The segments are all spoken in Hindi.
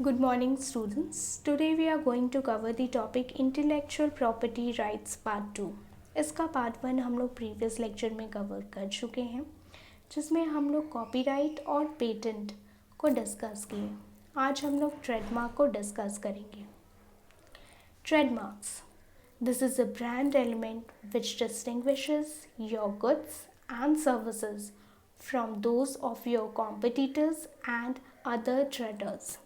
Good morning, students. Today we are going to cover the topic Intellectual Property Rights Part 2. इसका पार्ट 1 हम लोग प्रीवियस लेक्चर में कवर कर चुके हैं, जिसमें हम लोग कॉपीराइट और पेटेंट को डिस्कस किए. आज हम लोग ट्रेडमार्क को डिस्कस करेंगे. Trademarks. This is a brand element which distinguishes your goods and services from those of your competitors and other traders.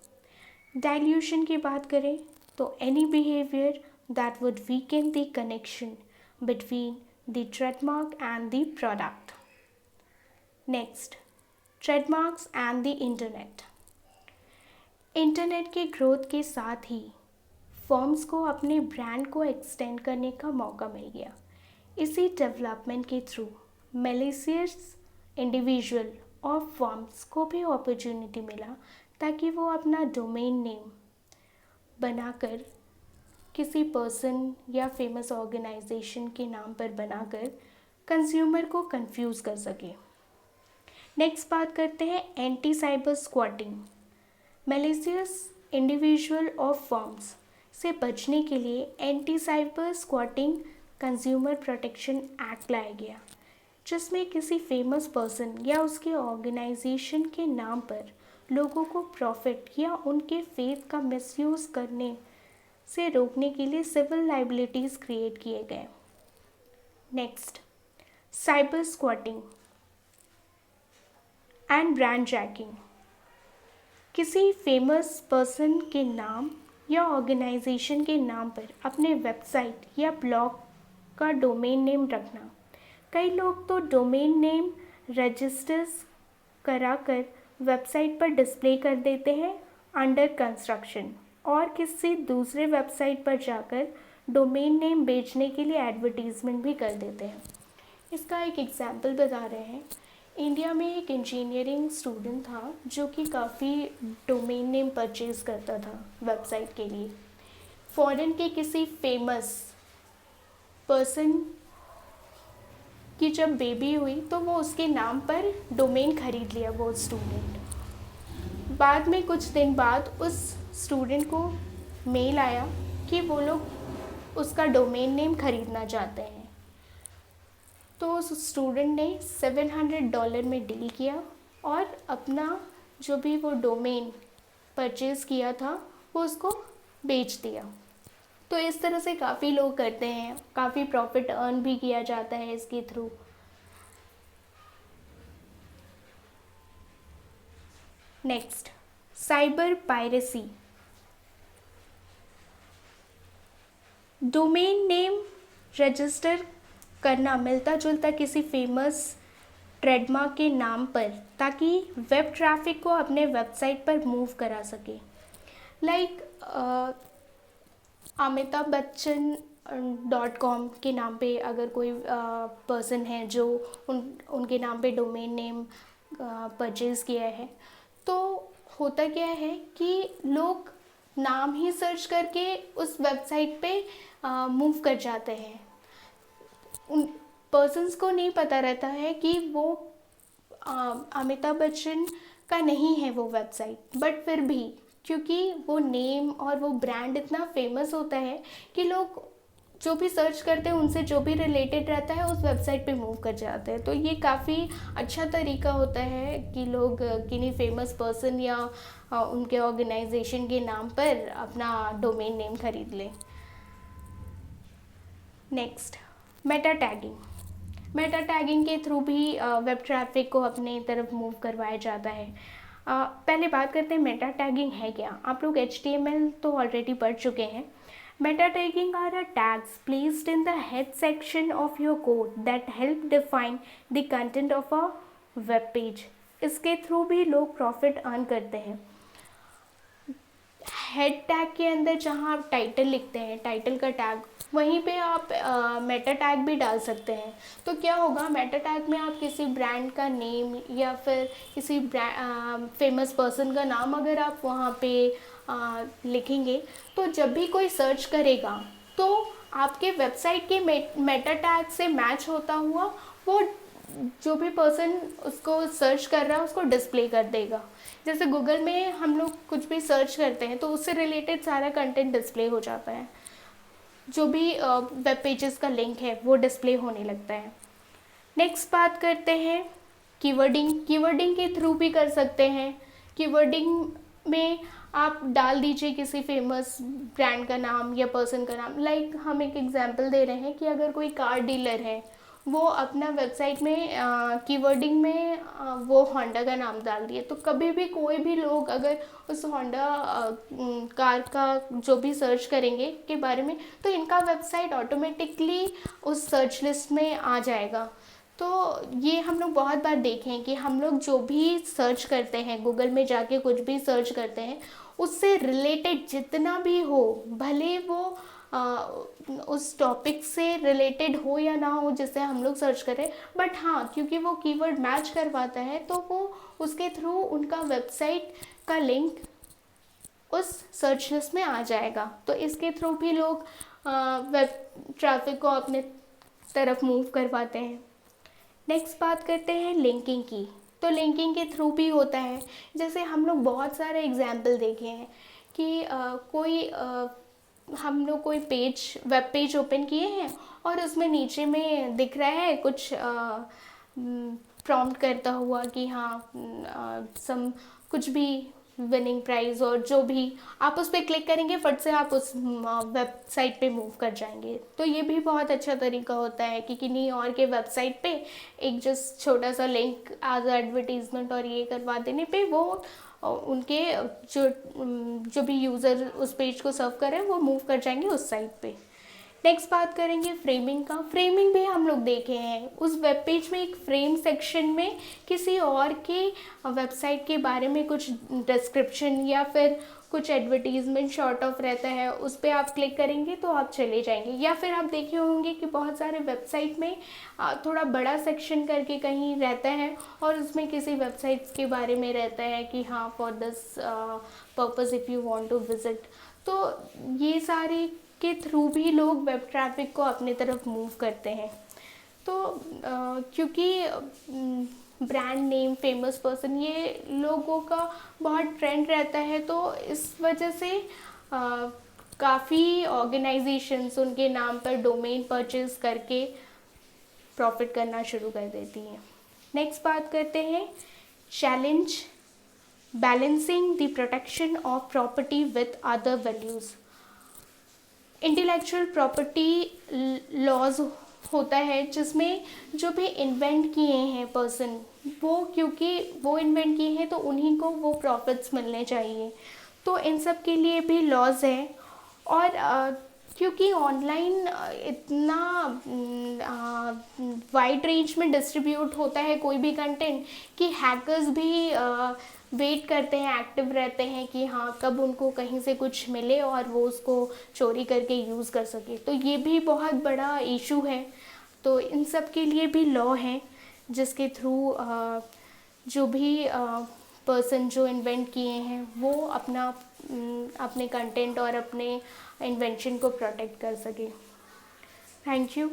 Dilution की बात करें तो any behavior that would weaken the connection between the trademark and the product. Next, trademarks and the internet. Internet के ग्रोथ के साथ ही फर्म्स को अपने ब्रांड को एक्सटेंड करने का मौका मिल गया. इसी डेवलपमेंट के थ्रू मैलिशियस इंडिविजुअल और फर्म्स को भी अपॉर्चुनिटी मिला ताकि वो अपना डोमेन नेम बनाकर किसी पर्सन या फेमस ऑर्गेनाइजेशन के नाम पर बनाकर कंज्यूमर को कंफ्यूज कर सके. नेक्स्ट बात करते हैं anti cyber squatting. Malicious individual और फर्म्स से बचने के लिए anti cyber squatting consumer protection act लाया गया, जिसमें किसी फेमस पर्सन या उसके ऑर्गेनाइजेशन के नाम पर लोगों को प्रॉफिट या उनके फेथ का मिसयूज़ करने से रोकने के लिए सिविल लाइबिलिटीज़ क्रिएट किए गए. Next, cyber squatting and brand jacking. किसी फेमस पर्सन के नाम या ऑर्गेनाइजेशन के नाम पर अपने वेबसाइट या ब्लॉग का डोमेन नेम रखना. कई लोग तो डोमेन नेम रजिस्टर्स कराकर वेबसाइट पर डिस्प्ले कर देते हैं अंडर कंस्ट्रक्शन, और किसी दूसरे वेबसाइट पर जाकर डोमेन नेम बेचने के लिए एडवर्टीजमेंट भी कर देते हैं. इसका एक एग्जांपल बता रहे हैं. इंडिया में एक इंजीनियरिंग स्टूडेंट था जो कि काफ़ी डोमेन नेम परचेज करता था वेबसाइट के लिए. फॉरेन के किसी फेमस पर्सन कि जब बेबी हुई तो वो उसके नाम पर डोमेन खरीद लिया वो स्टूडेंट. बाद में कुछ दिन बाद उस स्टूडेंट को मेल आया कि वो लोग उसका डोमेन नेम खरीदना चाहते हैं. तो उस स्टूडेंट ने $700 में डील किया और अपना जो भी वो डोमेन परचेज़ किया था वो उसको बेच दिया. तो इस तरह से काफ़ी लोग करते हैं, काफ़ी प्रॉफिट अर्न भी किया जाता है इसके through. Next, cyber piracy. Domain name register करना मिलता जुलता किसी फेमस ट्रेडमार्क के नाम पर ताकि वेब ट्रैफिक को अपने वेबसाइट पर मूव करा सके. लाइक अमिताभ बच्चन .com के नाम पे अगर कोई पर्सन है जो उनके नाम पे डोमेन नेम परचेज़ किया है, तो होता क्या है कि लोग नाम ही सर्च करके उस वेबसाइट पे मूव कर जाते हैं. उन पर्सन्स को नहीं पता रहता है कि वो अमिताभ बच्चन का नहीं है वो वेबसाइट, बट फिर भी क्योंकि वो नेम और वो ब्रांड इतना फेमस होता है कि लोग जो भी सर्च करते हैं उनसे जो भी रिलेटेड रहता है उस वेबसाइट पे मूव कर जाते हैं. तो ये काफ़ी अच्छा तरीका होता है कि लोग किन्हीं फेमस पर्सन या उनके ऑर्गेनाइजेशन के नाम पर अपना डोमेन नेम खरीद लें. Next, Meta tagging. Meta tagging के थ्रू भी वेब ट्रैफिक को अपने तरफ मूव करवाया जाता है. पहले बात करते हैं मेटा टैगिंग है क्या. आप लोग HTML तो ऑलरेडी पढ़ चुके हैं. Meta tagging are tags placed in the head section of your code that help define the content of a web page. इसके थ्रू भी लोग प्रॉफिट अर्न करते हैं. हेड टैग के अंदर जहाँ आप टाइटल लिखते हैं, टाइटल का टैग, वहीं पे आप मेटा टैग भी डाल सकते हैं. तो क्या होगा, मेटा टैग में आप किसी ब्रांड का नेम या फिर किसी फेमस पर्सन का नाम अगर आप वहाँ पे लिखेंगे तो जब भी कोई सर्च करेगा तो आपके वेबसाइट के मेटा टैग से मैच होता हुआ वो जो भी पर्सन उसको सर्च कर रहा है उसको डिस्प्ले कर देगा। जैसे गूगल में हम लोग कुछ भी सर्च करते हैं तो उससे रिलेटेड सारा कंटेंट डिस्प्ले हो जाता है, जो भी वेब पेजेस का लिंक है वो डिस्प्ले होने लगता है। नेक्स्ट बात करते हैं कीवर्डिंग। कीवर्डिंग के थ्रू भी कर सकते हैं। कीवर्डिंग में आप डाल दीजिए किसी फेमस ब्रांड का नाम या पर्सन का नाम। लाइक हम एक एग्जांपल दे रहे हैं कि अगर कोई कार डीलर है, वो अपना वेबसाइट में कीवर्डिंग में वो होंडा का नाम डाल दिए, तो कभी भी कोई भी लोग अगर उस होंडा कार का जो भी सर्च करेंगे के बारे में, तो इनका वेबसाइट ऑटोमेटिकली उस सर्च लिस्ट में आ जाएगा। तो ये हम लोग बहुत बार देखे हैं कि हम लोग जो भी सर्च करते हैं, गूगल में जाके कुछ भी सर्च करते हैं, उससे रिलेटेड जितना भी हो, भले वो उस टॉपिक से रिलेटेड हो या ना हो जिससे हम लोग सर्च करें, बट हाँ, क्योंकि वो कीवर्ड मैच करवाता है तो वो उसके थ्रू उनका वेबसाइट का लिंक उस सर्च लिस्ट में आ जाएगा। तो इसके थ्रू भी लोग वेब ट्रैफिक को अपने तरफ मूव करवाते हैं। नेक्स्ट बात करते हैं लिंकिंग की। तो लिंकिंग के थ्रू भी होता है। जैसे हम लोग बहुत सारे एग्जाम्पल देखे हैं कि हम लोग कोई वेब पेज ओपन किए हैं और उसमें नीचे में दिख रहा है कुछ प्रॉम्प्ट करता हुआ कि हाँ सम कुछ भी विनिंग प्राइज, और जो भी आप उस पर क्लिक करेंगे फट से आप उस वेबसाइट पे मूव कर जाएंगे। तो ये भी बहुत अच्छा तरीका होता है कि किन्हीं और के वेबसाइट पे एक जस्ट छोटा सा लिंक एज एडवर्टीजमेंट और ये करवा देने पे वो उनके जो भी यूज़र उस पेज को सर्व कर रहे हैं वो मूव कर जाएंगे उस साइट पे। नेक्स्ट बात करेंगे फ्रेमिंग का। फ्रेमिंग भी हम लोग देखे हैं। उस वेब पेज में एक फ्रेम सेक्शन में किसी और के वेबसाइट के बारे में कुछ डिस्क्रिप्शन या फिर कुछ एडवर्टीजमेंट शॉर्ट ऑफ रहता है, उस पर आप क्लिक करेंगे तो आप चले जाएंगे। या फिर आप देखे होंगे कि बहुत सारे वेबसाइट में थोड़ा बड़ा सेक्शन करके कहीं रहता है और उसमें किसी वेबसाइट्स के बारे में रहता है कि हाँ for this purpose if you want to visit. तो ये सारे के थ्रू भी लोग वेब ट्रैफिक को अपने तरफ मूव करते हैं। तो क्योंकि ब्रांड नेम, फेमस पर्सन, ये लोगों का बहुत ट्रेंड रहता है, तो इस वजह से काफ़ी ऑर्गेनाइजेशंस उनके नाम पर डोमेन परचेज करके प्रॉफिट करना शुरू कर देती हैं। नेक्स्ट बात करते हैं challenge balancing the protection of property with other values. Intellectual property laws होता है जिसमें जो भी इन्वेंट किए हैं पर्सन, वो क्योंकि वो इन्वेंट किए हैं तो उन्हीं को वो प्रॉफिट्स मिलने चाहिए। तो इन सब के लिए भी लॉज है। और क्योंकि ऑनलाइन इतना वाइड रेंज में डिस्ट्रीब्यूट होता है कोई भी कंटेंट कि हैकर्स भी वेट करते हैं, एक्टिव रहते हैं कि हाँ कब उनको कहीं से कुछ मिले और वो उसको चोरी करके यूज़ कर सके। तो ये भी बहुत बड़ा इशू है। तो इन सब के लिए भी लॉ है जिसके थ्रू जो भी पर्सन जो इन्वेंट किए हैं वो अपने कंटेंट और अपने इन्वेंशन को प्रोटेक्ट कर सके। Thank you.